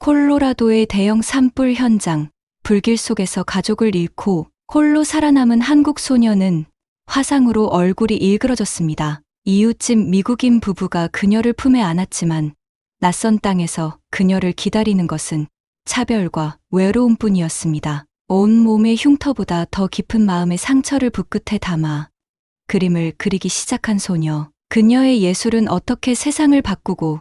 콜로라도의 대형 산불 현장, 불길 속에서 가족을 잃고 홀로 살아남은 한국 소녀는 화상으로 얼굴이 일그러졌습니다. 이웃집 미국인 부부가 그녀를 품에 안았지만 낯선 땅에서 그녀를 기다리는 것은 차별과 외로움뿐이었습니다. 온 몸의 흉터보다 더 깊은 마음의 상처를 붓끝에 담아 그림을 그리기 시작한 소녀. 그녀의 예술은 어떻게 세상을 바꾸고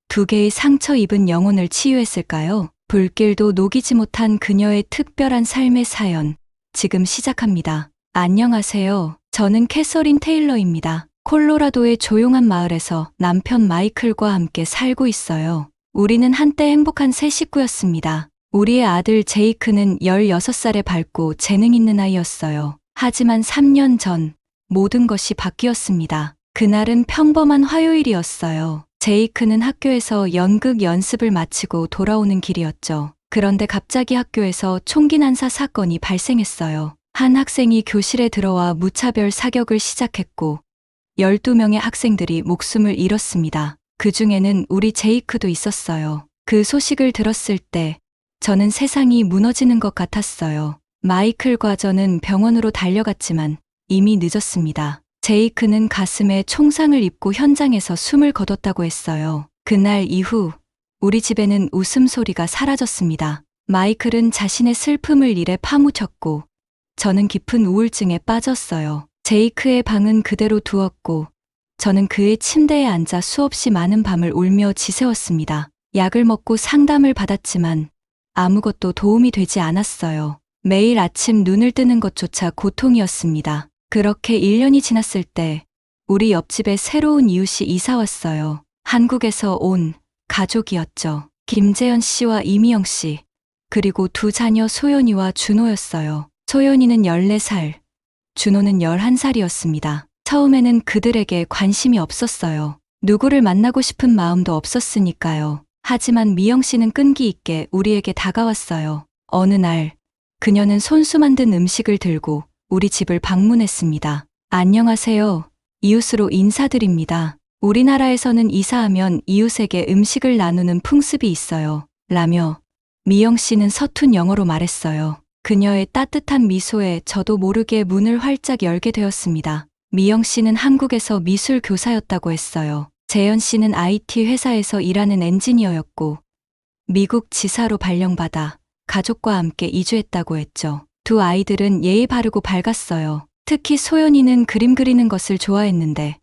두 개의 상처 입은 영혼을 치유했을까요? 불길도 녹이지 못한 그녀의 특별한 삶의 사연, 지금 시작합니다. 안녕하세요. 저는 캐서린 테일러입니다. 콜로라도의 조용한 마을에서 남편 마이클과 함께 살고 있어요. 우리는 한때 행복한 세 식구였습니다. 우리의 아들 제이크는 16살에 밝고 재능 있는 아이였어요. 하지만 3년 전 모든 것이 바뀌었습니다. 그날은 평범한 화요일이었어요. 제이크는 학교에서 연극 연습을 마치고 돌아오는 길이었죠. 그런데 갑자기 학교에서 총기 난사 사건이 발생했어요. 한 학생이 교실에 들어와 무차별 사격을 시작했고 12명의 학생들이 목숨을 잃었습니다. 그 중에는 우리 제이크도 있었어요. 그 소식을 들었을 때 저는 세상이 무너지는 것 같았어요. 마이클과 저는 병원으로 달려갔지만 이미 늦었습니다. 제이크는 가슴에 총상을 입고 현장에서 숨을 거뒀다고 했어요. 그날 이후 우리 집에는 웃음소리가 사라졌습니다. 마이클은 자신의 슬픔을 일에 파묻혔고 저는 깊은 우울증에 빠졌어요. 제이크의 방은 그대로 두었고 저는 그의 침대에 앉아 수없이 많은 밤을 울며 지새웠습니다. 약을 먹고 상담을 받았지만 아무것도 도움이 되지 않았어요. 매일 아침 눈을 뜨는 것조차 고통이었습니다. 그렇게 1년이 지났을 때 우리 옆집에 새로운 이웃이 이사 왔어요. 한국에서 온 가족이었죠. 김재현 씨와 이미영 씨, 그리고 두 자녀 소연이와 준호였어요. 소연이는 14살, 준호는 11살이었습니다. 처음에는 그들에게 관심이 없었어요. 누구를 만나고 싶은 마음도 없었으니까요. 하지만 미영 씨는 끈기 있게 우리에게 다가왔어요. 어느 날 그녀는 손수 만든 음식을 들고 우리 집을 방문했습니다. 안녕하세요. 이웃으로 인사드립니다. 우리나라에서는 이사하면 이웃에게 음식을 나누는 풍습이 있어요. 라며 미영 씨는 서툰 영어로 말했어요. 그녀의 따뜻한 미소에 저도 모르게 문을 활짝 열게 되었습니다. 미영 씨는 한국에서 미술 교사였다고 했어요. 재현 씨는 IT 회사에서 일하는 엔지니어였고 미국 지사로 발령받아 가족과 함께 이주했다고 했죠. 두 아이들은 예의 바르고 밝았어요. 특히 소연이는 그림 그리는 것을 좋아했는데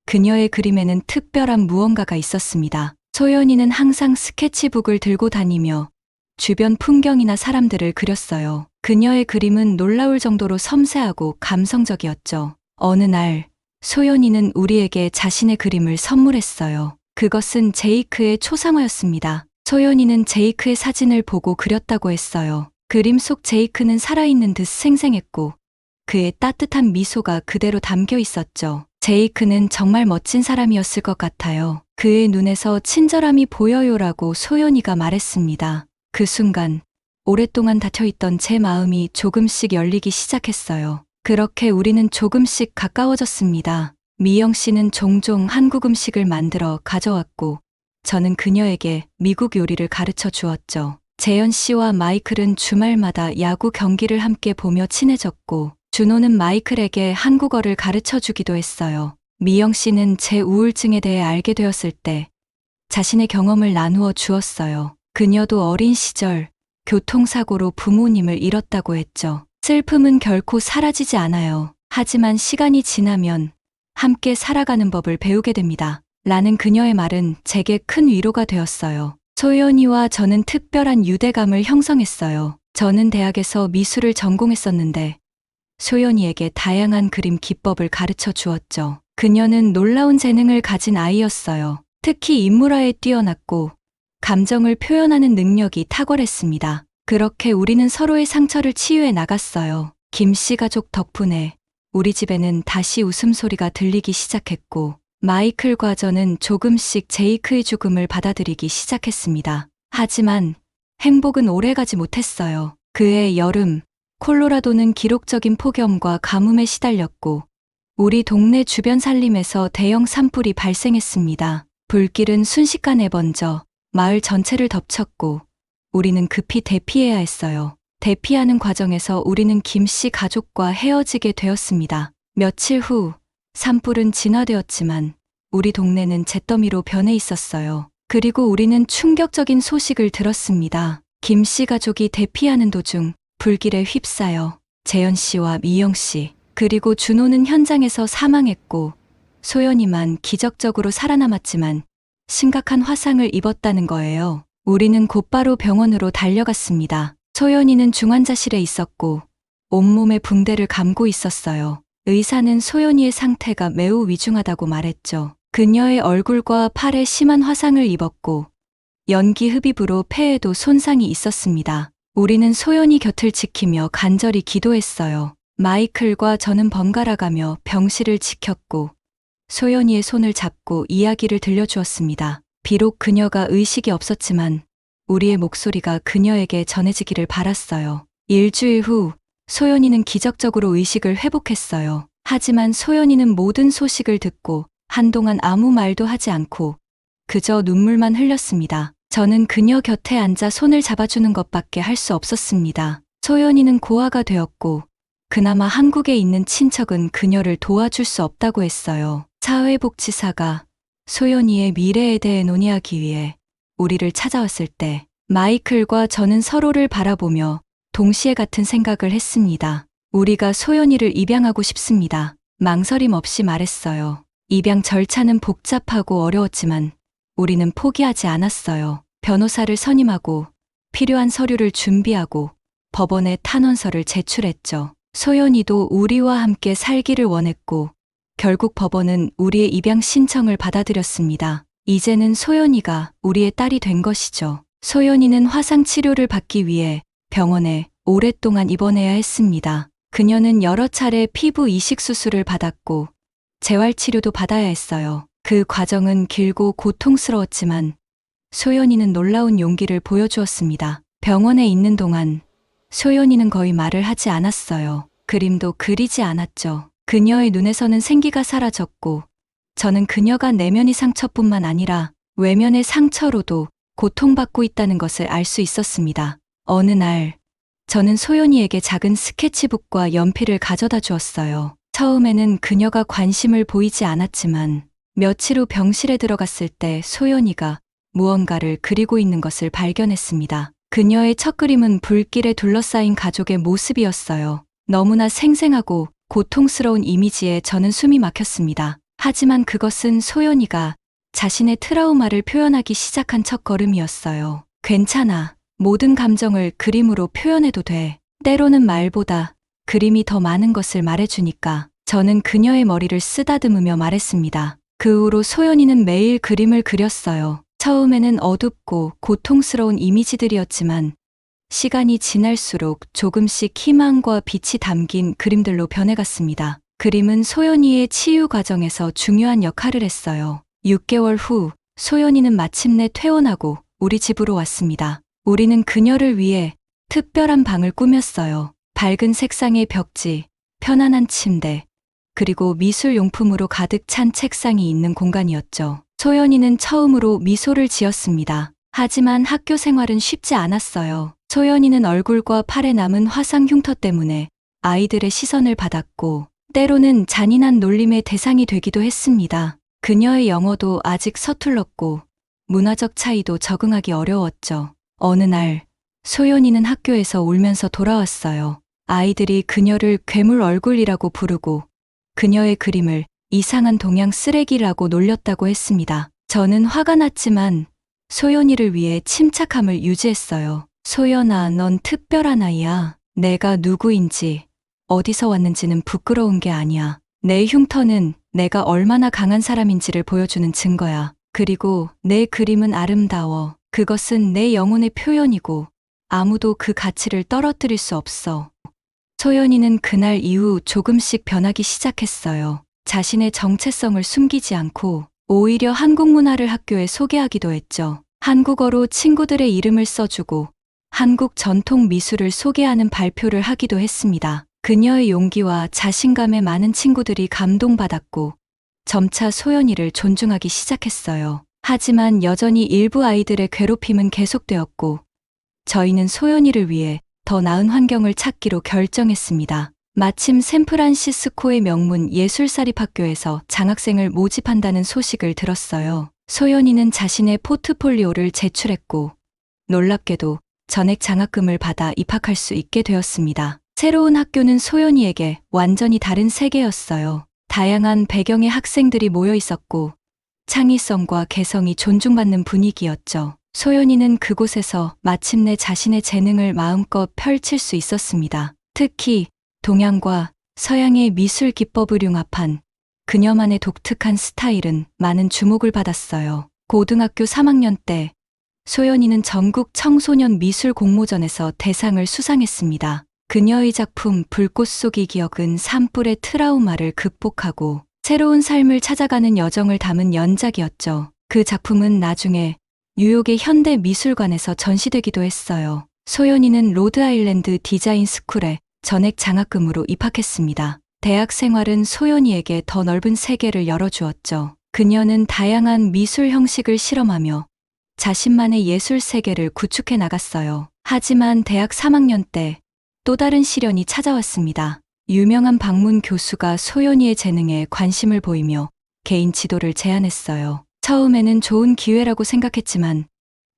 그녀의 그림에는 특별한 무언가가 있었습니다. 소연이는 항상 스케치북을 들고 다니며 주변 풍경이나 사람들을 그렸어요. 그녀의 그림은 놀라울 정도로 섬세하고 감성적이었죠. 어느 날 소연이는 우리에게 자신의 그림을 선물했어요. 그것은 제이크의 초상화였습니다. 소연이는 제이크의 사진을 보고 그렸다고 했어요. 그림 속 제이크는 살아있는 듯 생생했고 그의 따뜻한 미소가 그대로 담겨 있었죠. 제이크는 정말 멋진 사람이었을 것 같아요. 그의 눈에서 친절함이 보여요라고 소연이가 말했습니다. 그 순간 오랫동안 닫혀있던 제 마음이 조금씩 열리기 시작했어요. 그렇게 우리는 조금씩 가까워졌습니다. 미영 씨는 종종 한국 음식을 만들어 가져왔고 저는 그녀에게 미국 요리를 가르쳐 주었죠. 재현 씨와 마이클은 주말마다 야구 경기를 함께 보며 친해졌고 준호는 마이클에게 한국어를 가르쳐 주기도 했어요. 미영 씨는 제 우울증에 대해 알게 되었을 때 자신의 경험을 나누어 주었어요. 그녀도 어린 시절 교통사고로 부모님을 잃었다고 했죠. 슬픔은 결코 사라지지 않아요. 하지만 시간이 지나면 함께 살아가는 법을 배우게 됩니다. 라는 그녀의 말은 제게 큰 위로가 되었어요. 소연이와 저는 특별한 유대감을 형성했어요. 저는 대학에서 미술을 전공했었는데 소연이에게 다양한 그림 기법을 가르쳐 주었죠. 그녀는 놀라운 재능을 가진 아이였어요. 특히 인물화에 뛰어났고 감정을 표현하는 능력이 탁월했습니다. 그렇게 우리는 서로의 상처를 치유해 나갔어요. 김씨 가족 덕분에 우리 집에는 다시 웃음소리가 들리기 시작했고 마이클과 저는 조금씩 제이크의 죽음을 받아들이기 시작했습니다. 하지만 행복은 오래가지 못했어요. 그해 여름, 콜로라도는 기록적인 폭염과 가뭄에 시달렸고 우리 동네 주변 산림에서 대형 산불이 발생했습니다. 불길은 순식간에 번져 마을 전체를 덮쳤고 우리는 급히 대피해야 했어요. 대피하는 과정에서 우리는 김 씨 가족과 헤어지게 되었습니다. 며칠 후 산불은 진화되었지만 우리 동네는 잿더미로 변해 있었어요. 그리고 우리는 충격적인 소식을 들었습니다. 김 씨 가족이 대피하는 도중 불길에 휩싸여 재현 씨와 미영 씨, 그리고 준호는 현장에서 사망했고 소연이만 기적적으로 살아남았지만 심각한 화상을 입었다는 거예요. 우리는 곧바로 병원으로 달려갔습니다. 소연이는 중환자실에 있었고 온몸에 붕대를 감고 있었어요. 의사는 소연이의 상태가 매우 위중하다고 말했죠. 그녀의 얼굴과 팔에 심한 화상을 입었고 연기 흡입으로 폐에도 손상이 있었습니다. 우리는 소연이 곁을 지키며 간절히 기도했어요. 마이클과 저는 번갈아가며 병실을 지켰고 소연이의 손을 잡고 이야기를 들려주었습니다. 비록 그녀가 의식이 없었지만 우리의 목소리가 그녀에게 전해지기를 바랐어요. 일주일 후 소연이는 기적적으로 의식을 회복했어요. 하지만 소연이는 모든 소식을 듣고 한동안 아무 말도 하지 않고 그저 눈물만 흘렸습니다. 저는 그녀 곁에 앉아 손을 잡아주는 것밖에 할 수 없었습니다. 소연이는 고아가 되었고 그나마 한국에 있는 친척은 그녀를 도와줄 수 없다고 했어요. 사회복지사가 소연이의 미래에 대해 논의하기 위해 우리를 찾아왔을 때 마이클과 저는 서로를 바라보며 동시에 같은 생각을 했습니다. 우리가 소연이를 입양하고 싶습니다. 망설임 없이 말했어요. 입양 절차는 복잡하고 어려웠지만 우리는 포기하지 않았어요. 변호사를 선임하고 필요한 서류를 준비하고 법원에 탄원서를 제출했죠. 소연이도 우리와 함께 살기를 원했고 결국 법원은 우리의 입양 신청을 받아들였습니다. 이제는 소연이가 우리의 딸이 된 것이죠. 소연이는 화상 치료를 받기 위해 병원에 오랫동안 입원해야 했습니다. 그녀는 여러 차례 피부 이식 수술을 받았고 재활 치료도 받아야 했어요. 그 과정은 길고 고통스러웠지만 소연이는 놀라운 용기를 보여주었습니다. 병원에 있는 동안 소연이는 거의 말을 하지 않았어요. 그림도 그리지 않았죠. 그녀의 눈에서는 생기가 사라졌고 저는 그녀가 내면의 상처뿐만 아니라 외면의 상처로도 고통받고 있다는 것을 알 수 있었습니다. 어느 날 저는 소연이에게 작은 스케치북과 연필을 가져다 주었어요. 처음에는 그녀가 관심을 보이지 않았지만 며칠 후 병실에 들어갔을 때 소연이가 무언가를 그리고 있는 것을 발견했습니다. 그녀의 첫 그림은 불길에 둘러싸인 가족의 모습이었어요. 너무나 생생하고 고통스러운 이미지에 저는 숨이 막혔습니다. 하지만 그것은 소연이가 자신의 트라우마를 표현하기 시작한 첫걸음이었어요. 괜찮아. 모든 감정을 그림으로 표현해도 돼. 때로는 말보다 그림이 더 많은 것을 말해주니까. 저는 그녀의 머리를 쓰다듬으며 말했습니다. 그 후로 소연이는 매일 그림을 그렸어요. 처음에는 어둡고 고통스러운 이미지들이었지만 시간이 지날수록 조금씩 희망과 빛이 담긴 그림들로 변해갔습니다. 그림은 소연이의 치유 과정에서 중요한 역할을 했어요. 6개월 후 소연이는 마침내 퇴원하고 우리 집으로 왔습니다. 우리는 그녀를 위해 특별한 방을 꾸몄어요. 밝은 색상의 벽지, 편안한 침대, 그리고 미술용품으로 가득 찬 책상이 있는 공간이었죠. 소연이는 처음으로 미소를 지었습니다. 하지만 학교 생활은 쉽지 않았어요. 소연이는 얼굴과 팔에 남은 화상 흉터 때문에 아이들의 시선을 받았고 때로는 잔인한 놀림의 대상이 되기도 했습니다. 그녀의 영어도 아직 서툴렀고 문화적 차이도 적응하기 어려웠죠. 어느 날 소연이는 학교에서 울면서 돌아왔어요. 아이들이 그녀를 괴물 얼굴이라고 부르고 그녀의 그림을 이상한 동양 쓰레기라고 놀렸다고 했습니다. 저는 화가 났지만 소연이를 위해 침착함을 유지했어요. 소연아, 넌 특별한 아이야. 내가 누구인지, 어디서 왔는지는 부끄러운 게 아니야. 내 흉터는 내가 얼마나 강한 사람인지를 보여주는 증거야. 그리고 내 그림은 아름다워. 그것은 내 영혼의 표현이고 아무도 그 가치를 떨어뜨릴 수 없어. 소연이는 그날 이후 조금씩 변하기 시작했어요. 자신의 정체성을 숨기지 않고 오히려 한국 문화를 학교에 소개하기도 했죠. 한국어로 친구들의 이름을 써주고 한국 전통 미술을 소개하는 발표를 하기도 했습니다. 그녀의 용기와 자신감에 많은 친구들이 감동받았고 점차 소연이를 존중하기 시작했어요. 하지만 여전히 일부 아이들의 괴롭힘은 계속되었고 저희는 소연이를 위해 더 나은 환경을 찾기로 결정했습니다. 마침 샌프란시스코의 명문 예술사립학교에서 장학생을 모집한다는 소식을 들었어요. 소연이는 자신의 포트폴리오를 제출했고 놀랍게도 전액 장학금을 받아 입학할 수 있게 되었습니다. 새로운 학교는 소연이에게 완전히 다른 세계였어요. 다양한 배경의 학생들이 모여 있었고 창의성과 개성이 존중받는 분위기였죠. 소연이는 그곳에서 마침내 자신의 재능을 마음껏 펼칠 수 있었습니다. 특히 동양과 서양의 미술 기법을 융합한 그녀만의 독특한 스타일은 많은 주목을 받았어요. 고등학교 3학년 때 소연이는 전국 청소년 미술 공모전에서 대상을 수상했습니다. 그녀의 작품 불꽃 속의 기억은 산불의 트라우마를 극복하고 새로운 삶을 찾아가는 여정을 담은 연작이었죠. 그 작품은 나중에 뉴욕의 현대미술관에서 전시되기도 했어요. 소연이는 로드아일랜드 디자인 스쿨에 전액 장학금으로 입학했습니다. 대학 생활은 소연이에게 더 넓은 세계를 열어주었죠. 그녀는 다양한 미술 형식을 실험하며 자신만의 예술 세계를 구축해 나갔어요. 하지만 대학 3학년 때 또 다른 시련이 찾아왔습니다. 유명한 방문 교수가 소연이의 재능에 관심을 보이며 개인 지도를 제안했어요. 처음에는 좋은 기회라고 생각했지만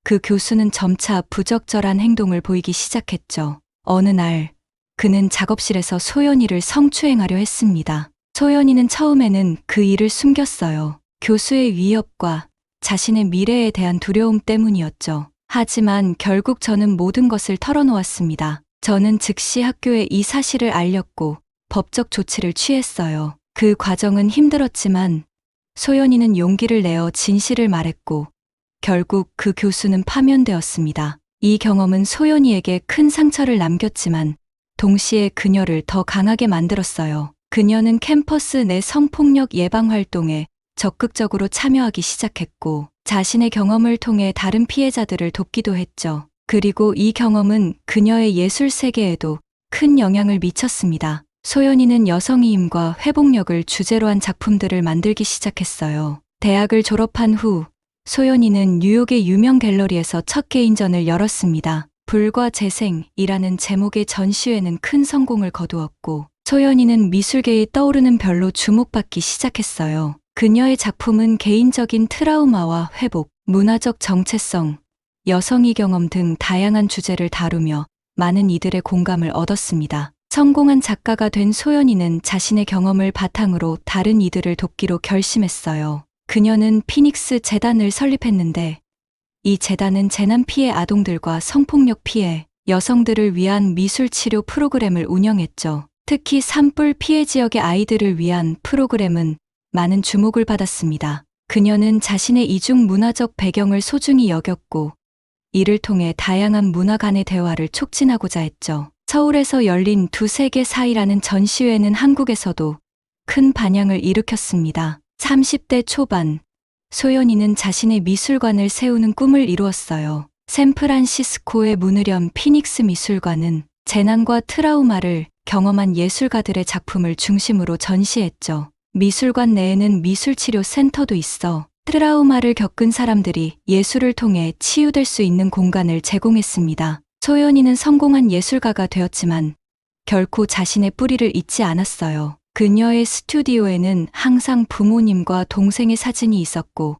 그 교수는 점차 부적절한 행동을 보이기 시작했죠. 어느 날 그는 작업실에서 소연이를 성추행하려 했습니다. 소연이는 처음에는 그 일을 숨겼어요. 교수의 위협과 자신의 미래에 대한 두려움 때문이었죠. 하지만 결국 저는 모든 것을 털어놓았습니다. 저는 즉시 학교에 이 사실을 알렸고 법적 조치를 취했어요. 그 과정은 힘들었지만 소연이는 용기를 내어 진실을 말했고 결국 그 교수는 파면되었습니다. 이 경험은 소연이에게 큰 상처를 남겼지만 동시에 그녀를 더 강하게 만들었어요. 그녀는 캠퍼스 내 성폭력 예방 활동에 적극적으로 참여하기 시작했고 자신의 경험을 통해 다른 피해자들을 돕기도 했죠. 그리고 이 경험은 그녀의 예술 세계에도 큰 영향을 미쳤습니다. 소연이는 여성의임과 회복력을 주제로 한 작품들을 만들기 시작했어요. 대학을 졸업한 후 소연이는 뉴욕의 유명 갤러리에서 첫 개인전을 열었습니다. 불과 재생이라는 제목의 전시회는 큰 성공을 거두었고 소연이는 미술계의 떠오르는 별로 주목받기 시작했어요. 그녀의 작품은 개인적인 트라우마와 회복, 문화적 정체성, 여성의 경험 등 다양한 주제를 다루며 많은 이들의 공감을 얻었습니다. 성공한 작가가 된 소연이는 자신의 경험을 바탕으로 다른 이들을 돕기로 결심했어요. 그녀는 피닉스 재단을 설립했는데 이 재단은 재난 피해 아동들과 성폭력 피해 여성들을 위한 미술 치료 프로그램을 운영했죠. 특히 산불 피해 지역의 아이들을 위한 프로그램은 많은 주목을 받았습니다. 그녀는 자신의 이중 문화적 배경을 소중히 여겼고 이를 통해 다양한 문화 간의 대화를 촉진하고자 했죠. 서울에서 열린 두 세계 사이라는 전시회는 한국에서도 큰 반향을 일으켰습니다. 30대 초반, 소연이는 자신의 미술관을 세우는 꿈을 이루었어요. 샌프란시스코의 문을 연 피닉스 미술관은 재난과 트라우마를 경험한 예술가들의 작품을 중심으로 전시했죠. 미술관 내에는 미술치료 센터도 있어 트라우마를 겪은 사람들이 예술을 통해 치유될 수 있는 공간을 제공했습니다. 소연이는 성공한 예술가가 되었지만 결코 자신의 뿌리를 잊지 않았어요. 그녀의 스튜디오에는 항상 부모님과 동생의 사진이 있었고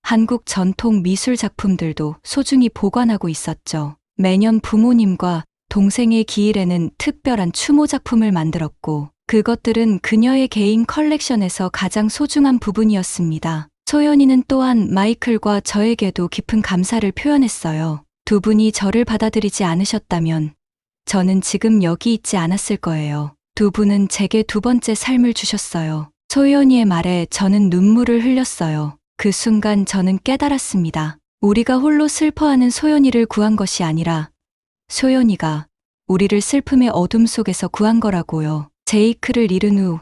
한국 전통 미술 작품들도 소중히 보관하고 있었죠. 매년 부모님과 동생의 기일에는 특별한 추모 작품을 만들었고 그것들은 그녀의 개인 컬렉션에서 가장 소중한 부분이었습니다. 소연이는 또한 마이클과 저에게도 깊은 감사를 표현했어요. 두 분이 저를 받아들이지 않으셨다면 저는 지금 여기 있지 않았을 거예요. 두 분은 제게 두 번째 삶을 주셨어요. 소연이의 말에 저는 눈물을 흘렸어요. 그 순간 저는 깨달았습니다. 우리가 홀로 슬퍼하는 소연이를 구한 것이 아니라 소연이가 우리를 슬픔의 어둠 속에서 구한 거라고요. 제이크를 잃은 후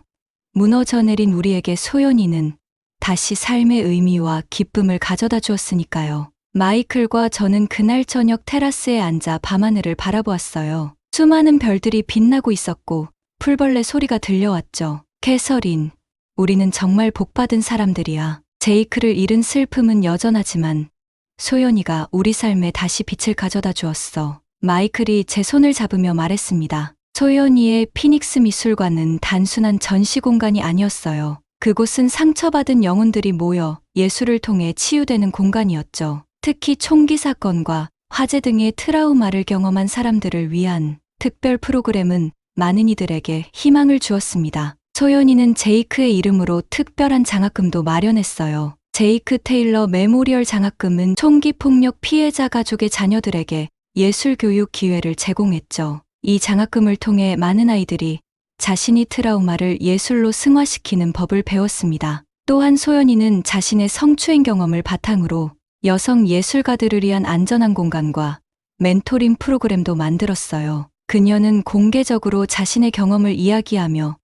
무너져 내린 우리에게 소연이는 다시 삶의 의미와 기쁨을 가져다 주었으니까요. 마이클과 저는 그날 저녁 테라스에 앉아 밤하늘을 바라보았어요. 수많은 별들이 빛나고 있었고 풀벌레 소리가 들려왔죠. 캐서린, 우리는 정말 복받은 사람들이야. 제이크를 잃은 슬픔은 여전하지만 소연이가 우리 삶에 다시 빛을 가져다 주었어. 마이클이 제 손을 잡으며 말했습니다. 소연이의 피닉스 미술관은 단순한 전시 공간이 아니었어요. 그곳은 상처받은 영혼들이 모여 예술을 통해 치유되는 공간이었죠. 특히 총기 사건과 화재 등의 트라우마를 경험한 사람들을 위한 특별 프로그램은 많은 이들에게 희망을 주었습니다. 소연이는 제이크의 이름으로 특별한 장학금도 마련했어요. 제이크 테일러 메모리얼 장학금은 총기 폭력 피해자 가족의 자녀들에게 예술 교육 기회를 제공했죠. 이 장학금을 통해 많은 아이들이 자신이 트라우마를 예술로 승화시키는 법을 배웠습니다. 또한 소연이는 자신의 성추행 경험을 바탕으로 여성 예술가들을 위한 안전한 공간과 멘토링 프로그램도 만들었어요. 그녀는 공개적으로 자신의 경험을 이야기하며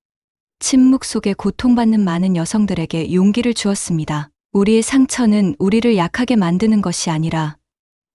침묵 속에 고통받는 많은 여성들에게 용기를 주었습니다. 우리의 상처는 우리를 약하게 만드는 것이 아니라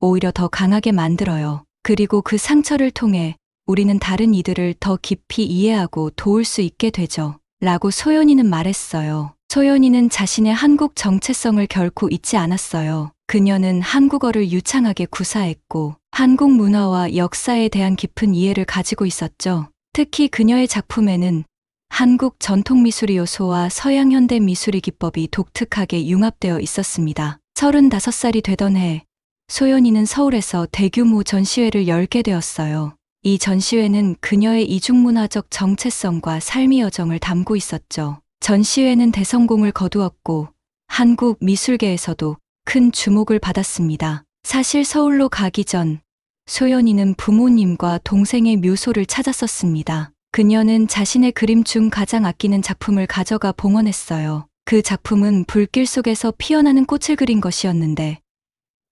오히려 더 강하게 만들어요. 그리고 그 상처를 통해 우리는 다른 이들을 더 깊이 이해하고 도울 수 있게 되죠. 라고 소연이는 말했어요. 소연이는 자신의 한국 정체성을 결코 잊지 않았어요. 그녀는 한국어를 유창하게 구사했고 한국 문화와 역사에 대한 깊은 이해를 가지고 있었죠. 특히 그녀의 작품에는 한국 전통 미술의 요소와 서양 현대 미술의 기법이 독특하게 융합되어 있었습니다. 35살이 되던 해 소연이는 서울에서 대규모 전시회를 열게 되었어요. 이 전시회는 그녀의 이중문화적 정체성과 삶의 여정을 담고 있었죠. 전시회는 대성공을 거두었고 한국 미술계에서도 큰 주목을 받았습니다. 사실 서울로 가기 전 소연이는 부모님과 동생의 묘소를 찾았었습니다. 그녀는 자신의 그림 중 가장 아끼는 작품을 가져가 봉헌했어요. 그 작품은 불길 속에서 피어나는 꽃을 그린 것이었는데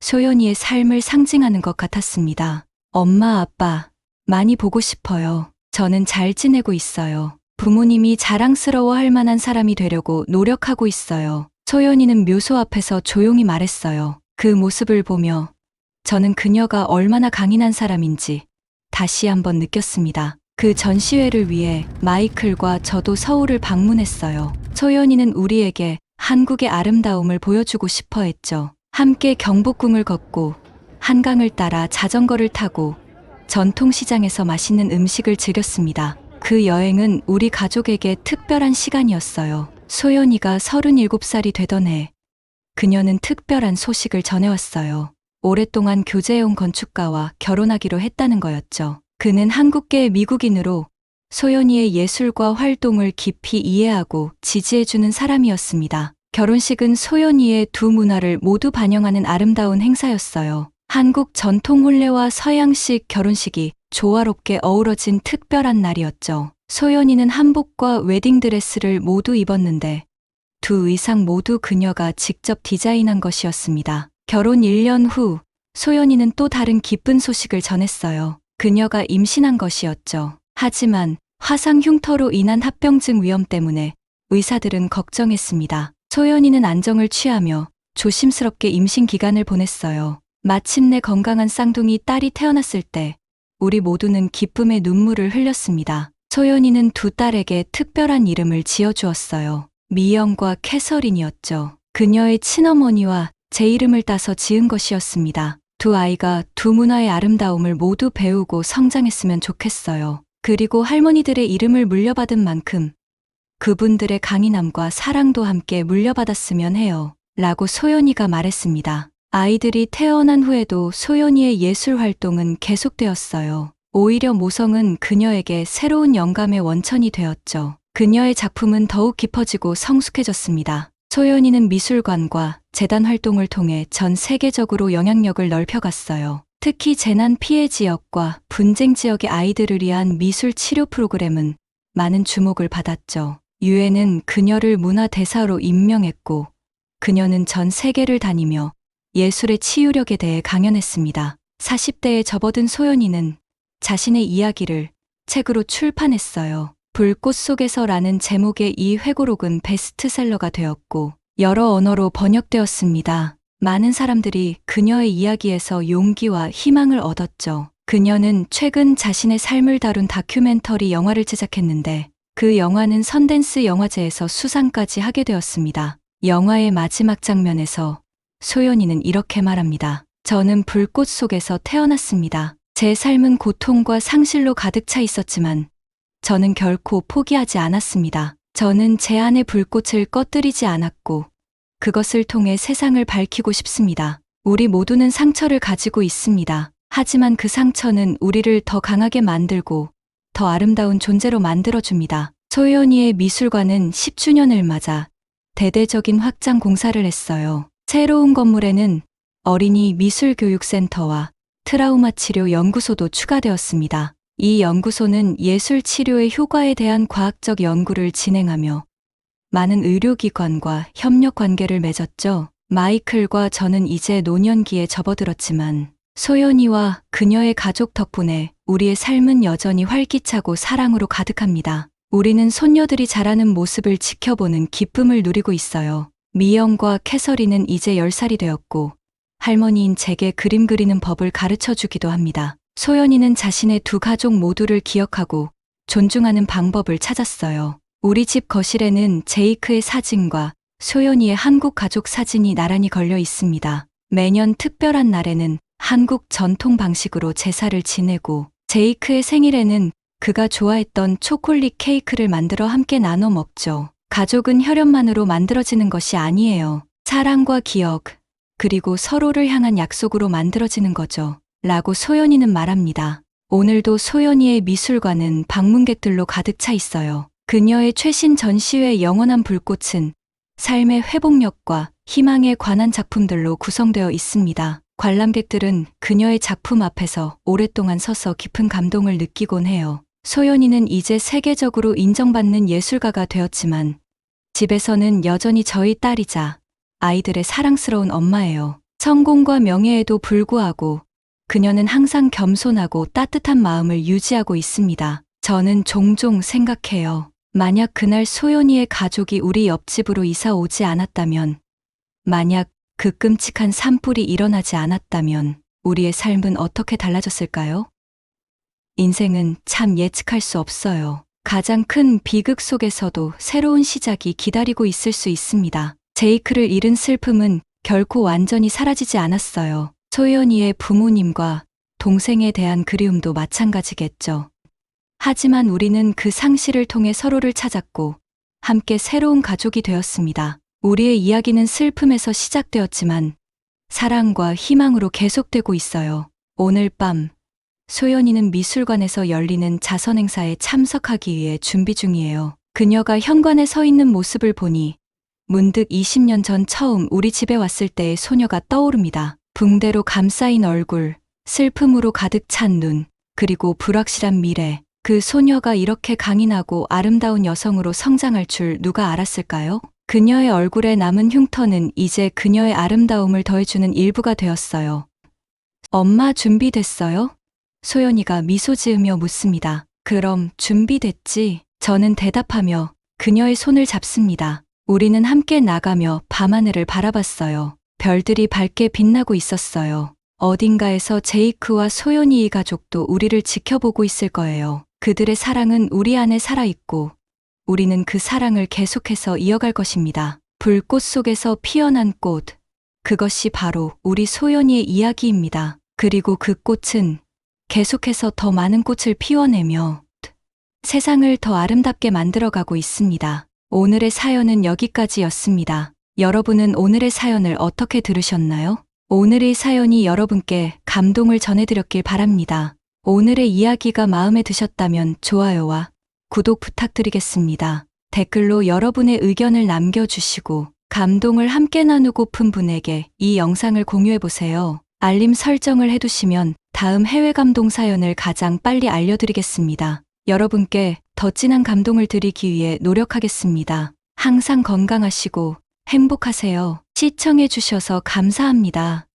소연이의 삶을 상징하는 것 같았습니다. 엄마, 아빠, 많이 보고 싶어요. 저는 잘 지내고 있어요. 부모님이 자랑스러워할 만한 사람이 되려고 노력하고 있어요. 소연이는 묘소 앞에서 조용히 말했어요. 그 모습을 보며 저는 그녀가 얼마나 강인한 사람인지 다시 한번 느꼈습니다. 그 전시회를 위해 마이클과 저도 서울을 방문했어요. 소연이는 우리에게 한국의 아름다움을 보여주고 싶어 했죠. 함께 경복궁을 걷고 한강을 따라 자전거를 타고 전통시장에서 맛있는 음식을 즐겼습니다. 그 여행은 우리 가족에게 특별한 시간이었어요. 소연이가 37살이 되던 해 그녀는 특별한 소식을 전해왔어요. 오랫동안 교제해온 건축가와 결혼하기로 했다는 거였죠. 그는 한국계 미국인으로 소연이의 예술과 활동을 깊이 이해하고 지지해주는 사람이었습니다. 결혼식은 소연이의 두 문화를 모두 반영하는 아름다운 행사였어요. 한국 전통 혼례와 서양식 결혼식이 조화롭게 어우러진 특별한 날이었죠. 소연이는 한복과 웨딩드레스를 모두 입었는데 두 의상 모두 그녀가 직접 디자인한 것이었습니다. 결혼 1년 후 소연이는 또 다른 기쁜 소식을 전했어요. 그녀가 임신한 것이었죠. 하지만 화상 흉터로 인한 합병증 위험 때문에 의사들은 걱정했습니다. 소연이는 안정을 취하며 조심스럽게 임신 기간을 보냈어요. 마침내 건강한 쌍둥이 딸이 태어났을 때 우리 모두는 기쁨의 눈물을 흘렸습니다. 소연이는 두 딸에게 특별한 이름을 지어주었어요. 미영과 캐서린이었죠. 그녀의 친어머니와 제 이름을 따서 지은 것이었습니다. 두 아이가 두 문화의 아름다움을 모두 배우고 성장했으면 좋겠어요. 그리고 할머니들의 이름을 물려받은 만큼 그분들의 강인함과 사랑도 함께 물려받았으면 해요. 라고 소연이가 말했습니다. 아이들이 태어난 후에도 소연이의 예술 활동은 계속되었어요. 오히려 모성은 그녀에게 새로운 영감의 원천이 되었죠. 그녀의 작품은 더욱 깊어지고 성숙해졌습니다. 소연이는 미술관과 재단 활동을 통해 전 세계적으로 영향력을 넓혀갔어요. 특히 재난 피해 지역과 분쟁 지역의 아이들을 위한 미술 치료 프로그램은 많은 주목을 받았죠. 유엔은 그녀를 문화대사로 임명했고 그녀는 전 세계를 다니며 예술의 치유력에 대해 강연했습니다. 40대에 접어든 소연이는 자신의 이야기를 책으로 출판했어요. 불꽃 속에서라는 제목의 이 회고록은 베스트셀러가 되었고 여러 언어로 번역되었습니다. 많은 사람들이 그녀의 이야기에서 용기와 희망을 얻었죠. 그녀는 최근 자신의 삶을 다룬 다큐멘터리 영화를 제작했는데 그 영화는 선댄스 영화제에서 수상까지 하게 되었습니다. 영화의 마지막 장면에서 소연이는 이렇게 말합니다. 저는 불꽃 속에서 태어났습니다. 제 삶은 고통과 상실로 가득 차 있었지만 저는 결코 포기하지 않았습니다. 저는 제 안의 불꽃을 꺼뜨리지 않았고 그것을 통해 세상을 밝히고 싶습니다. 우리 모두는 상처를 가지고 있습니다. 하지만 그 상처는 우리를 더 강하게 만들고 더 아름다운 존재로 만들어줍니다. 소연이의 미술관은 10주년을 맞아 대대적인 확장 공사를 했어요. 새로운 건물에는 어린이 미술교육센터와 트라우마 치료 연구소도 추가되었습니다. 이 연구소는 예술 치료의 효과에 대한 과학적 연구를 진행하며 많은 의료기관과 협력 관계를 맺었죠. 마이클과 저는 이제 노년기에 접어들었지만 소연이와 그녀의 가족 덕분에 우리의 삶은 여전히 활기차고 사랑으로 가득합니다. 우리는 손녀들이 자라는 모습을 지켜보는 기쁨을 누리고 있어요. 미영과 캐서린은 이제 10살이 되었고 할머니인 제게 그림 그리는 법을 가르쳐 주기도 합니다. 소연이는 자신의 두 가족 모두를 기억하고 존중하는 방법을 찾았어요. 우리 집 거실에는 제이크의 사진과 소연이의 한국 가족 사진이 나란히 걸려 있습니다. 매년 특별한 날에는 한국 전통 방식으로 제사를 지내고 제이크의 생일에는 그가 좋아했던 초콜릿 케이크를 만들어 함께 나눠 먹죠. 가족은 혈연만으로 만들어지는 것이 아니에요. 사랑과 기억, 그리고 서로를 향한 약속으로 만들어지는 거죠. 라고 소연이는 말합니다. 오늘도 소연이의 미술관은 방문객들로 가득 차 있어요. 그녀의 최신 전시회 영원한 불꽃은 삶의 회복력과 희망에 관한 작품들로 구성되어 있습니다. 관람객들은 그녀의 작품 앞에서 오랫동안 서서 깊은 감동을 느끼곤 해요. 소연이는 이제 세계적으로 인정받는 예술가가 되었지만 집에서는 여전히 저희 딸이자 아이들의 사랑스러운 엄마예요. 성공과 명예에도 불구하고 그녀는 항상 겸손하고 따뜻한 마음을 유지하고 있습니다. 저는 종종 생각해요. 만약 그날 소연이의 가족이 우리 옆집으로 이사 오지 않았다면, 만약 그 끔찍한 산불이 일어나지 않았다면 우리의 삶은 어떻게 달라졌을까요? 인생은 참 예측할 수 없어요. 가장 큰 비극 속에서도 새로운 시작이 기다리고 있을 수 있습니다. 제이크를 잃은 슬픔은 결코 완전히 사라지지 않았어요. 소연이의 부모님과 동생에 대한 그리움도 마찬가지겠죠. 하지만 우리는 그 상실을 통해 서로를 찾았고 함께 새로운 가족이 되었습니다. 우리의 이야기는 슬픔에서 시작되었지만 사랑과 희망으로 계속되고 있어요. 오늘 밤 소연이는 미술관에서 열리는 자선 행사에 참석하기 위해 준비 중이에요. 그녀가 현관에 서 있는 모습을 보니 문득 20년 전 처음 우리 집에 왔을 때의 소녀가 떠오릅니다. 붕대로 감싸인 얼굴, 슬픔으로 가득 찬 눈, 그리고 불확실한 미래. 그 소녀가 이렇게 강인하고 아름다운 여성으로 성장할 줄 누가 알았을까요? 그녀의 얼굴에 남은 흉터는 이제 그녀의 아름다움을 더해주는 일부가 되었어요. 엄마 준비됐어요? 소연이가 미소 지으며 묻습니다. 그럼 준비됐지? 저는 대답하며 그녀의 손을 잡습니다. 우리는 함께 나가며 밤하늘을 바라봤어요. 별들이 밝게 빛나고 있었어요. 어딘가에서 제이크와 소연이의 가족도 우리를 지켜보고 있을 거예요. 그들의 사랑은 우리 안에 살아있고 우리는 그 사랑을 계속해서 이어갈 것입니다. 불꽃 속에서 피어난 꽃, 그것이 바로 우리 소연이의 이야기입니다. 그리고 그 꽃은 계속해서 더 많은 꽃을 피워내며 세상을 더 아름답게 만들어가고 있습니다. 오늘의 사연은 여기까지였습니다. 여러분은 오늘의 사연을 어떻게 들으셨나요? 오늘의 사연이 여러분께 감동을 전해드렸길 바랍니다. 오늘의 이야기가 마음에 드셨다면 좋아요와 구독 부탁드리겠습니다. 댓글로 여러분의 의견을 남겨주시고 감동을 함께 나누고픈 분에게 이 영상을 공유해보세요. 알림 설정을 해두시면 다음 해외 감동 사연을 가장 빨리 알려드리겠습니다. 여러분께 더 진한 감동을 드리기 위해 노력하겠습니다. 항상 건강하시고 행복하세요. 시청해주셔서 감사합니다.